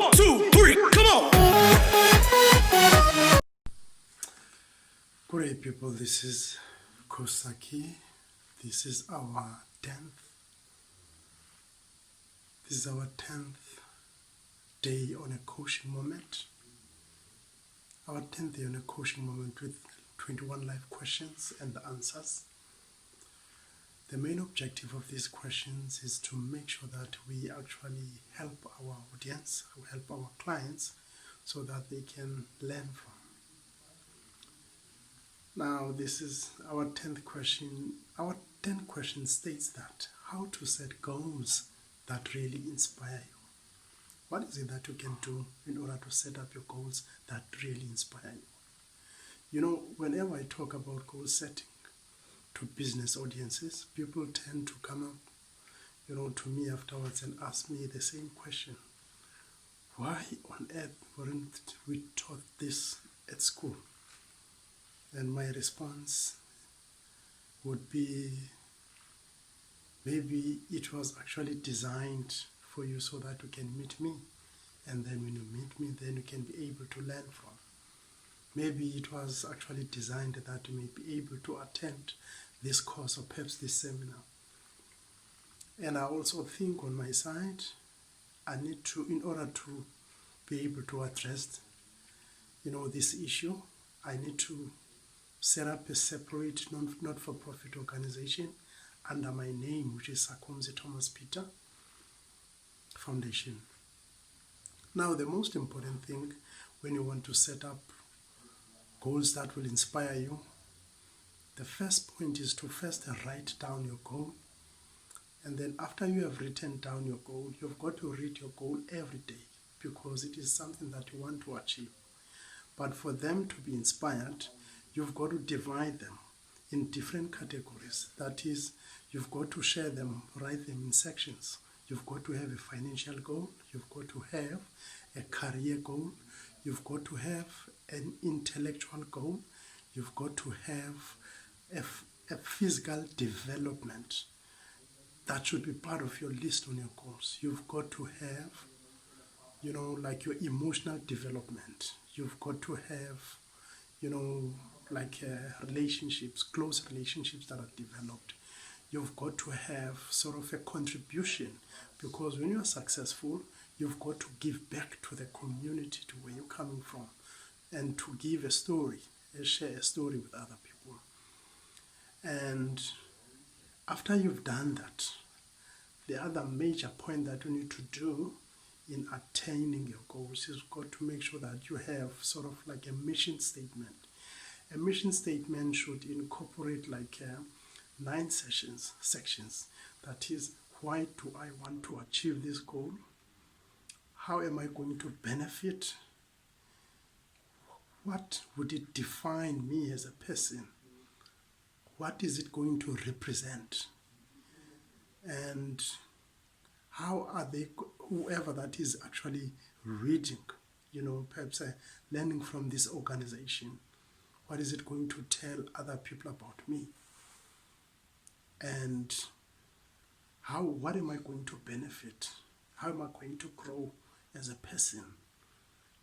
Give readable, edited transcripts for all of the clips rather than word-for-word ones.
1, 2, 3, come on! Good day, people. This is Kosaki. This is our 10th. This is our 10th day on a coaching moment. Our 10th day on a coaching moment with 21 live questions and the answers. The main objective of these questions is to make sure that we actually help our audience, help our clients, so that they can learn from. Now, this is our 10th question. Our 10th question states that how to set goals that really inspire you. What is it that you can do in order to set up your goals that really inspire you? You know, whenever I talk about goal setting to business audiences, people tend to come up, to me afterwards and ask me the same question. Why on earth weren't we taught this at school? And my response would be, maybe it was actually designed for you so that you can meet me. And then when you meet me, then you can be able to learn from. Maybe it was actually designed that you may be able to attend this course or perhaps this seminar. And I also think on my side, I need to, in order to be able to address, this issue, I need to set up a separate not-for-profit organization under my name, which is Sakhumzi Thomas Peter Foundation. Now, the most important thing when you want to set up goals that will inspire you, the first point is to first write down your goal. And then after you have written down your goal, you've got to read your goal every day because it is something that you want to achieve. But for them to be inspired, you've got to divide them in different categories. That is, you've got to share them, write them in sections. You've got to have a financial goal. You've got to have a career goal. You've got to have an intellectual goal. You've got to have a physical development. That should be part of your list on your goals. You've got to have, like your emotional development. You've got to have, relationships, close relationships that are developed. You've got to have sort of a contribution, because when you're successful, you've got to give back to the community, to where you're coming from, and to give a story, share a story with other people. And after you've done that, the other major point that you need to do in attaining your goals is you've got to make sure that you have sort of like a mission statement. A mission statement should incorporate 9 sections. That is, why do I want to achieve this goal? How am I going to benefit? What would it define me as a person? What is it going to represent? And how are they, whoever that is actually reading, perhaps learning from this organization, what is it going to tell other people about me? And what am I going to benefit? How am I going to grow as a person?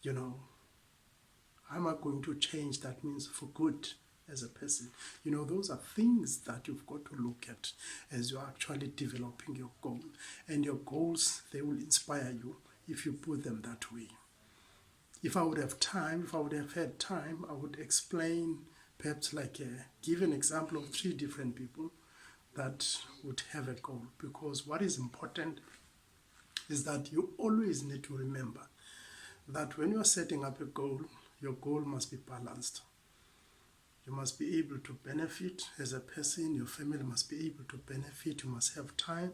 How am I going to change, that means for good, as a person? Those are things that you've got to look at as you're actually developing your goal. And your goals, they will inspire you if you put them that way. If I would have had time, I would explain, perhaps give an example of 3 different people that would have a goal. Because what is important is that you always need to remember that when you're setting up a goal, your goal must be balanced. You must be able to benefit as a person. Your family must be able to benefit. You must have time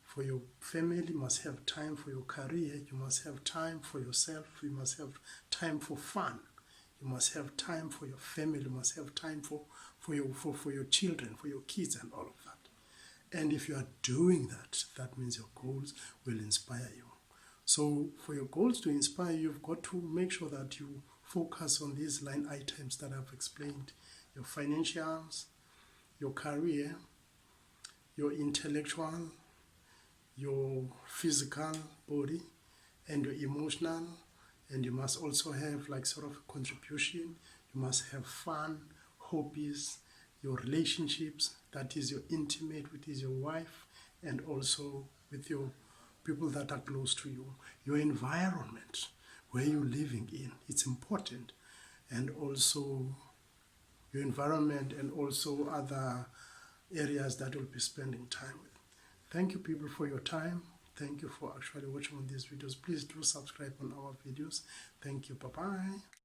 for your family. You must have time for your career. You must have time for yourself. You must have time for fun. You must have time for your family. You must have time for your children, for your kids, and all of that. And if you are doing that, that means your goals will inspire you. So for your goals to inspire you, you've got to make sure that you focus on these line items that I've explained: your financials, your career, your intellectual, your physical body, and your emotional, and you must also have like sort of a contribution. You must have fun, hobbies, your relationships, that is your intimate, which is your wife, and also with your people that are close to you. Your environment, where you're living in, it's important. And also your environment, and also other areas that you'll be spending time with. Thank you people for your time. Thank you for actually watching these videos. Please do subscribe on our videos. Thank you. Bye-bye.